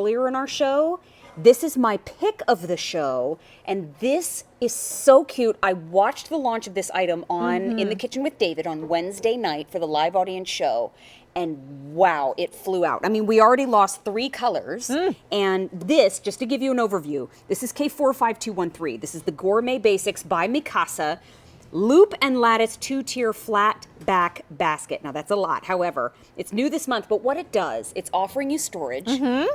earlier in our show. This is my pick of the show, and this is so cute. I watched the launch of this item on In the Kitchen with David on Wednesday night for the live audience show, and wow, it flew out. I mean, we already lost 3 colors, and this, just to give you an overview, this is K45213. This is the Gourmet Basics by Mikasa. Loop and lattice 2-tier flat back basket. Now that's a lot. However, it's new this month, but what it does, it's offering you storage,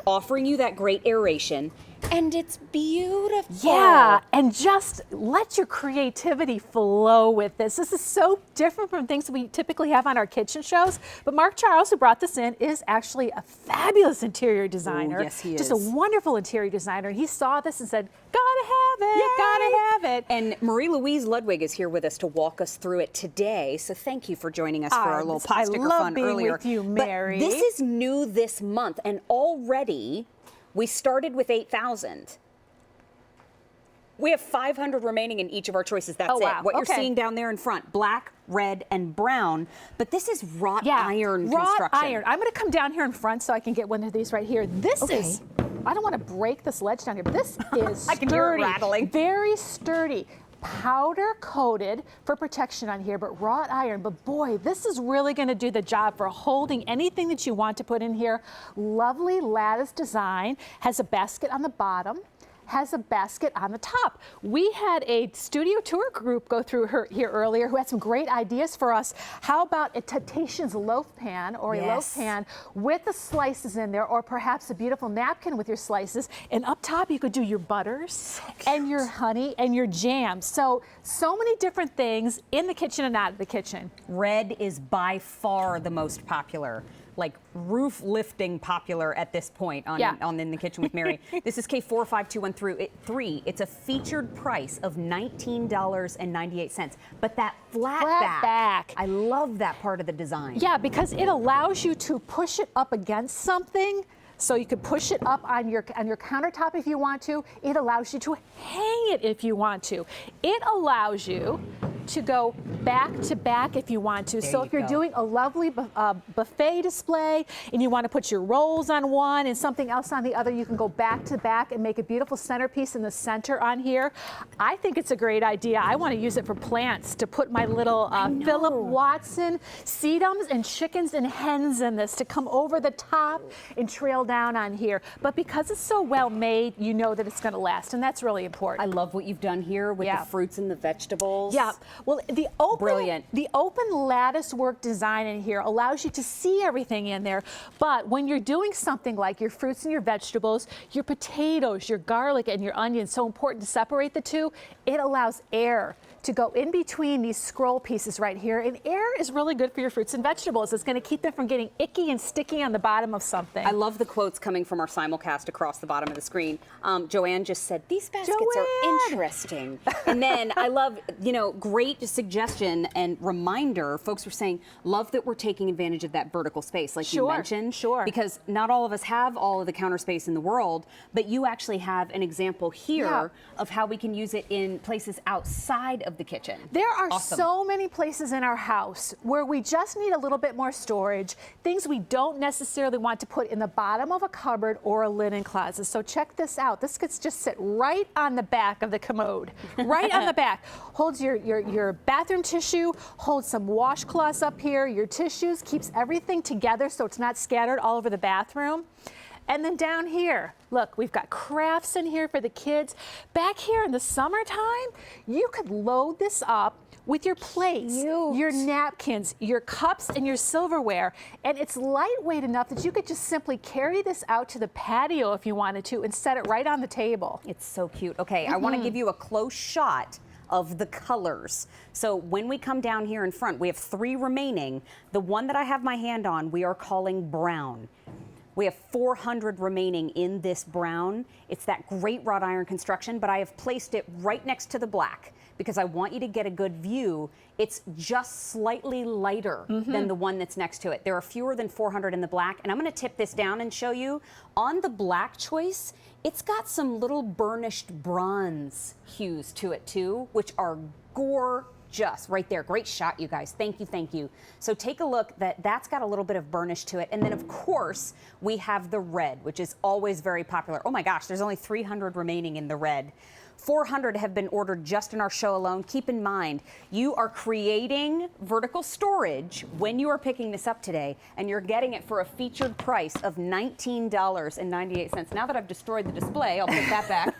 offering you that great aeration, and it's beautiful. Yeah, and just let your creativity flow with this. This is so different from things we typically have on our kitchen shows. But Mark Charles, who brought this in, is actually a fabulous interior designer. Ooh, yes, he is. Just a wonderful interior designer. And he saw this and said, gotta have it, gotta have it. And Marie-Louise Ludwig is here with us to walk us through it today. So thank you for joining us for our little pop sticker fun earlier. I love being with you, Mary. But this is new this month, and already we started with 8,000. We have 500 remaining in each of our choices. That's wow. it. What you're seeing down there in front, black, red, and brown. But this is wrought iron construction. Wrought iron. I'm going to come down here in front so I can get one of these right here. This is, I don't want to break this ledge down here, but this is I can hear it rattling. Very sturdy. Powder coated for protection on here, but wrought iron. But boy, this is really going to do the job for holding anything that you want to put in here. Lovely lattice design. Has a basket on the bottom, has a basket on the top. We had a studio tour group go through here earlier who had some great ideas for us. How about a Tatation's loaf pan or a loaf pan with the slices in there, or perhaps a beautiful napkin with your slices. And up top you could do your butters and your honey and your jam. So many different things in the kitchen and out of the kitchen. Red is by far the most popular. Like roof lifting popular at this point on In the Kitchen with Mary. This is K45213. It's a featured price of $19.98. But that flat back, I love that part of the design. Yeah, because it allows you to push it up against something. So you could push it up on your countertop if you want to. It allows you to hang it if you want to. It allows you to go back to back if you want to. So if you're doing a lovely buffet display and you want to put your rolls on one and something else on the other, you can go back to back and make a beautiful centerpiece in the center on here. I think it's a great idea. I want to use it for plants, to put my little Philip Watson sedums and chickens and hens in this, to come over the top and trail down on here. But because it's so well made, you know that it's going to last, and that's really important. I love what you've done here with the fruits and the vegetables. Yeah. Well, the open lattice work design in here allows you to see everything in there. But when you're doing something like your fruits and your vegetables, your potatoes, your garlic, and your onions, so important to separate the two, it allows air to go in between these scroll pieces right here. And air is really good for your fruits and vegetables. It's going to keep them from getting icky and sticky on the bottom of something. I love the quotes coming from our simulcast across the bottom of the screen. Joanne just said, these baskets are interesting. And then I love, great suggestion and reminder. Folks were saying, love that we're taking advantage of that vertical space, like you mentioned. Because not all of us have all of the counter space in the world, but you actually have an example here of how we can use it in places outside of the kitchen. There are so many places in our house where we just need a little bit more storage, things we don't necessarily want to put in the bottom of a cupboard or a linen closet. So check this out. This could just sit right on the back of the commode, right on the back. Holds your bathroom tissue, holds some washcloths up here, your tissues, keeps everything together so it's not scattered all over the bathroom. And then down here, look, we've got crafts in here for the kids. Back here in the summertime, you could load this up with your plates, your napkins, your cups, and your silverware. And it's lightweight enough that you could just simply carry this out to the patio if you wanted to and set it right on the table. It's so cute. Okay, I want to give you a close shot of the colors. So when we come down here in front, we have 3 remaining. The one that I have my hand on, we are calling brown. We have 400 remaining in this brown. It's that great wrought iron construction, but I have placed it right next to the black because I want you to get a good view. It's just slightly lighter than the one that's next to it. There are fewer than 400 in the black, and I'm gonna tip this down and show you. On the black choice, it's got some little burnished bronze hues to it too, which are gorgeous. just right there. Great shot, you guys. Thank you, thank you. So take a look. That's got a little bit of burnish to it. And then, of course, we have the red, which is always very popular. Oh my gosh, there's only 300 remaining in the red. 400 have been ordered just in our show alone. Keep in mind, you are creating vertical storage when you are picking this up today, and you're getting it for a featured price of $19.98. Now that I've destroyed the display, I'll put that back.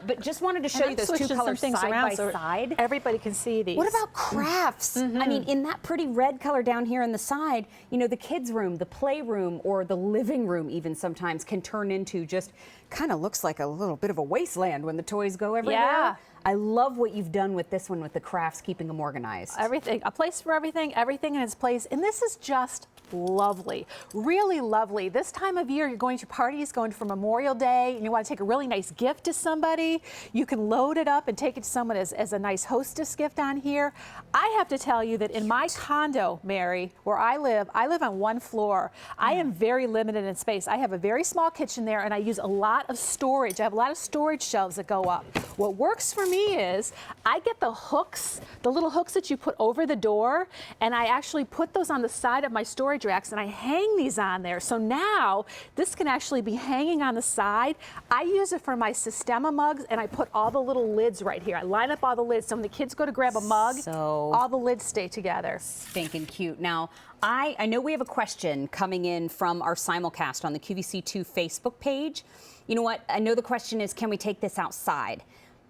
But just wanted to show you those two colors side by side. Everybody can see these. What about crafts? I mean, in that pretty red color down here on the side, you know, the kids' room, the playroom, or the living room even sometimes can turn into just kind of looks like a little bit of a wasteland when the toys go everywhere. Yeah. I love what you've done with this one with the crafts, keeping them organized. Everything, a place for everything, everything in its place. And this is just lovely, really lovely. This time of year, you're going to parties, going for Memorial Day, and you want to take a really nice gift to somebody. You can load it up and take it to someone as a nice hostess gift on here. I have to tell you that in my condo, Mary, where I live on one floor. I am very limited in space. I have a very small kitchen there, and I use a lot of storage. I have a lot of storage shelves that go up. What works for me is I get the hooks, the little hooks that you put over the door, and I actually put those on the side of my storage racks, and I hang these on there. So now this can actually be hanging on the side. I use it for my Sistema mugs, and I put all the little lids right here. I line up all the lids, so when the kids go to grab a mug, all the lids stay together. Stinking cute. Now, I know we have a question coming in from our simulcast on the QVC2 Facebook page. You know what? I know the question is, can we take this outside?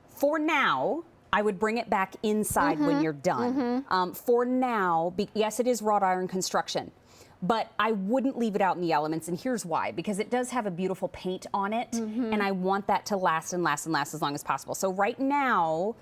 For now, I would bring it back inside when you're done. For now, yes, it is wrought iron construction, but I wouldn't leave it out in the elements, and here's why. Because it does have a beautiful paint on it, and I want that to last and last and last as long as possible. So right now,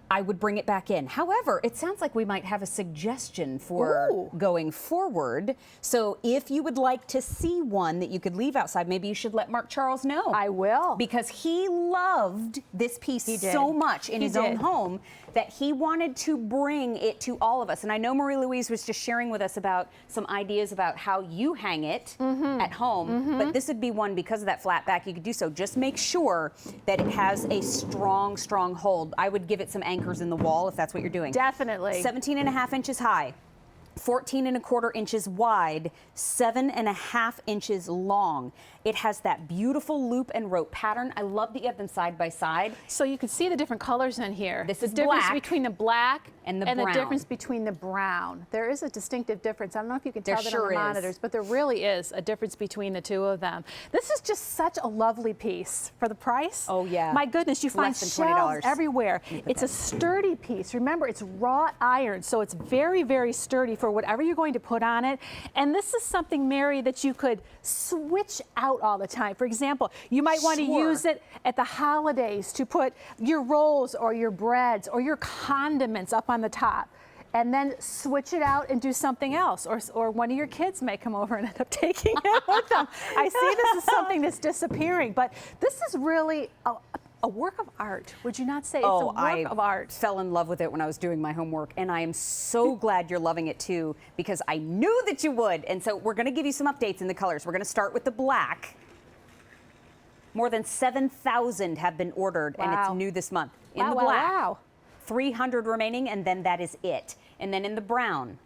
I would bring it back in. However, it sounds like we might have a suggestion for going forward. So if you would like to see one that you could leave outside, maybe you should let Mark Charles know. I will. Because he loved this piece so much in his own home that he wanted to bring it to all of us. And I know Marie Louise was just sharing with us about some ideas about how you hang it at home, but this would be one because of that flat back. You could do so. Just make sure that it has a strong, strong hold. I would give it some anchors in the wall if that's what you're doing. Definitely. 17.5 inches high. 14.25 inches wide, 7.5 inches long. It has that beautiful loop and rope pattern. I love that you have them side by side. So you can see the different colors in here. This is the difference black between the black and the brown. the difference between the brown. There is a distinctive difference. I don't know if you can tell that on the monitors, but there really is a difference between the two of them. This is just such a lovely piece for the price. Oh yeah. My goodness, you find Less than $20 shelves everywhere. It's a sturdy piece. Remember, it's wrought iron, so it's very, very sturdy for whatever you're going to put on it. And this is something, Mary, that you could switch out all the time. For example, you might want to use it at the holidays to put your rolls or your breads or your condiments up on the top, and then switch it out and do something else. Or one of your kids may come over and end up taking it with them. I see this is something that's disappearing, but this is really a work of art. Would you not say it's a work of art? I fell in love with it when I was doing my homework, and I am so glad you're loving it too, because I knew that you would. And so we're going to give you some updates in the colors. We're going to start with the black. More than 7,000 have been ordered, and it's new this month. In the black, 300 remaining, and then that is it. And then in the brown,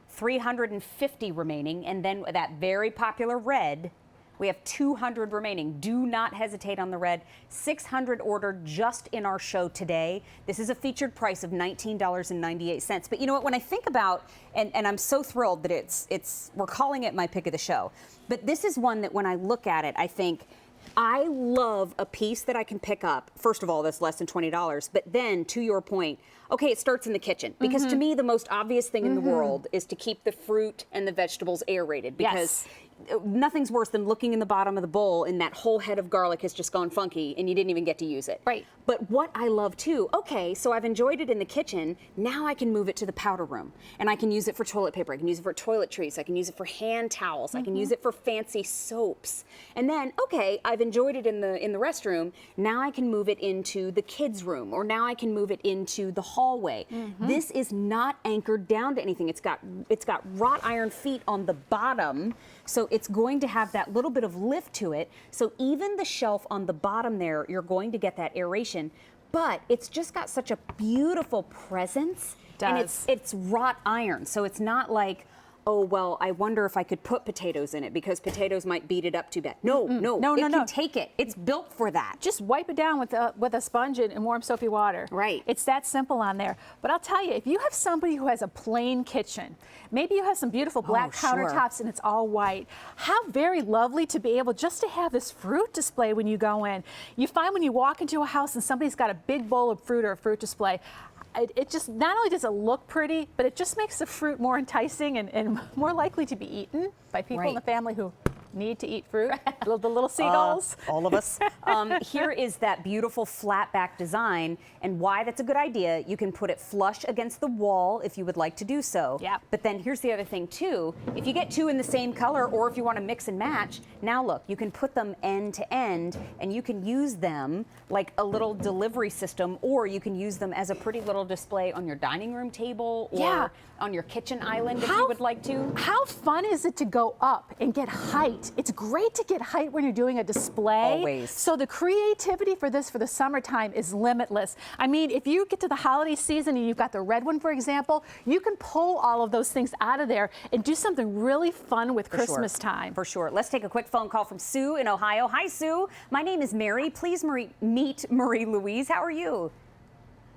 350 remaining, and then that very popular red, we have 200 remaining. Do not hesitate on the red. 600 ordered just in our show today. This is a featured price of $19.98. But you know what, when I think about, and I'm so thrilled that we're calling it my pick of the show, but this is one that when I look at it, I think, I love a piece that I can pick up. First of all, that's less than $20. But then, to your point, okay, it starts in the kitchen. Because to me, the most obvious thing in the world is to keep the fruit and the vegetables aerated. Because nothing's worse than looking in the bottom of the bowl and that whole head of garlic has just gone funky and you didn't even get to use it. Right. But what I love too, okay, so I've enjoyed it in the kitchen. Now I can move it to the powder room, and I can use it for toilet paper. I can use it for toiletries. I can use it for hand towels. I can use it for fancy soaps. And then, okay, I've enjoyed it in the restroom. Now I can move it into the kids' room, or now I can move it into the hallway. This is not anchored down to anything. It's got wrought iron feet on the bottom, so it's going to have that little bit of lift to it. So even the shelf on the bottom there, you're going to get that aeration. but it's just got such a beautiful presence. And it's wrought iron, so it's not like, oh, well, I wonder if I could put potatoes in it because potatoes might beat it up too bad. No, it can take it. It's built for that. Just wipe it down with a sponge and warm soapy water. Right. It's that simple on there. But I'll tell you, if you have somebody who has a plain kitchen, maybe you have some beautiful black countertops and it's all white, how very lovely to be able just to have this fruit display when you go in. You find when you walk into a house and somebody's got a big bowl of fruit or a fruit display, it just, not only does it look pretty, but it just makes the fruit more enticing and more likely to be eaten by people in the family who need to eat fruit, the little seagulls. All of us. Here is that beautiful flat back design, and why that's a good idea. You can put it flush against the wall if you would like to do so. Yep. But then here's the other thing too. If you get two in the same color, or if you want to mix and match, now look, you can put them end to end, and you can use them like a little delivery system, or you can use them as a pretty little display on your dining room table, or on your kitchen island if you would like to. How fun is it to go up and get height? It's great to get height when you're doing a display. Always. So the creativity for this for the summertime is limitless. I mean, if you get to the holiday season and you've got the red one, for example, you can pull all of those things out of there and do something really fun with Christmas time. For sure. Let's take a quick phone call from Sue in Ohio. Hi, Sue. My name is Mary. Please meet Marie Louise. How are you?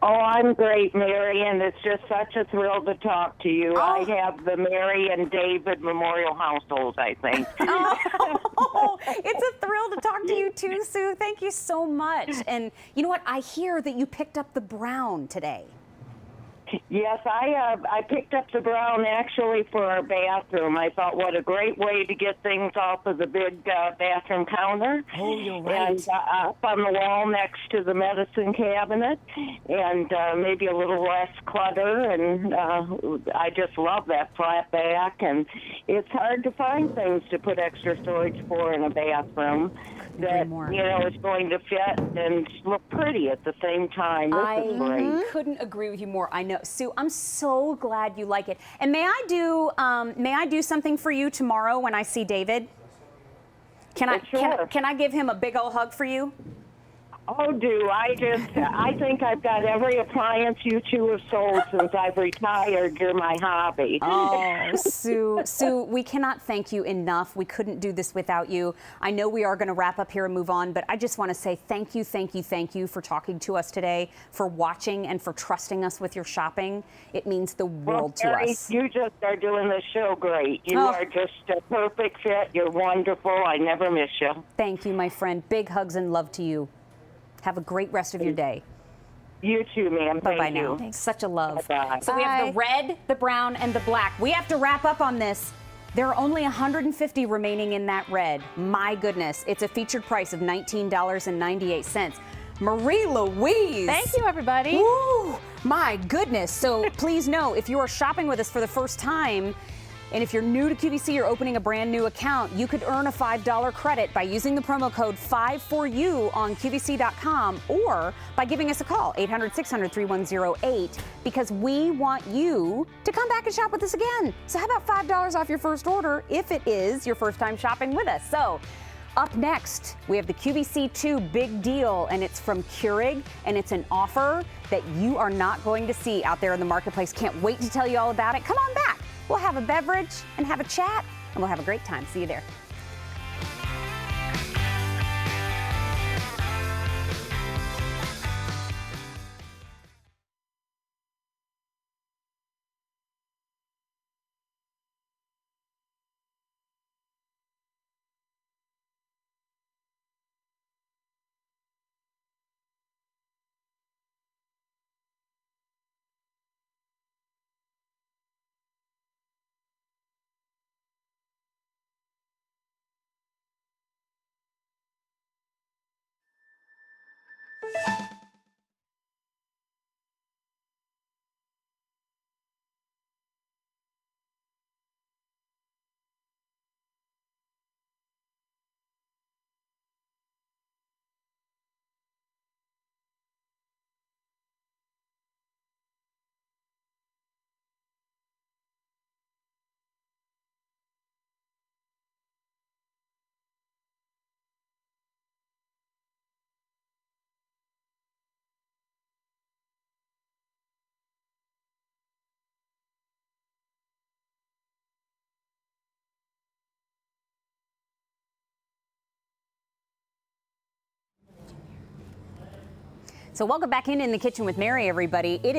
Oh, I'm great, Mary, and it's just such a thrill to talk to you. I have the Mary and David Memorial Household, I think. It's a thrill to talk to you too, Sue. Thank you so much. And you know what? I hear that you picked up the brown today. Yes, I picked up the brown actually for our bathroom. I thought, what a great way to get things off of the big bathroom counter. Oh, you're right. And up on the wall next to the medicine cabinet, and maybe a little less clutter. And I just love that flat back. And it's hard to find things to put extra storage for in a bathroom that, you know, is going to fit and look pretty at the same time. This is great. Couldn't agree with you more. I know, Sue. I'm so glad you like it. And may I do something for you tomorrow when I see David? Can I give him a big old hug for you? Oh, I think I've got every appliance you two have sold since I've retired. You're my hobby. Oh, Sue, we cannot thank you enough. We couldn't do this without you. I know we are going to wrap up here and move on, but I just want to say thank you for talking to us today, for watching, and for trusting us with your shopping. It means the world to Mary, us. You just are doing the show great. You are just a perfect fit. You're wonderful. I never miss you. Thank you, my friend. Big hugs and love to you. Have a great rest of your day. You too, ma'am. Bye-bye now. Thanks. Such a love. Bye-bye. So we have the red, the brown, and the black. We have to wrap up on this. There are only 150 remaining in that red. My goodness. It's a featured price of $19.98. Marie Louise. Thank you, everybody. Woo, my goodness. So please know, if you are shopping with us for the first time, and if you're new to QVC or opening a brand new account, you could earn a $5 credit by using the promo code 5FORYOU on QVC.com, or by giving us a call, 800-600-3108, because we want you to come back and shop with us again. So how about $5 off your first order if it is your first time shopping with us? So up next, we have the QVC2 Big Deal, and it's from Keurig, and it's an offer that you are not going to see out there in the marketplace. Can't wait to tell you all about it. Come on back. We'll have a beverage and have a chat, and we'll have a great time. See you there. So welcome back in the kitchen with Mary, everybody. It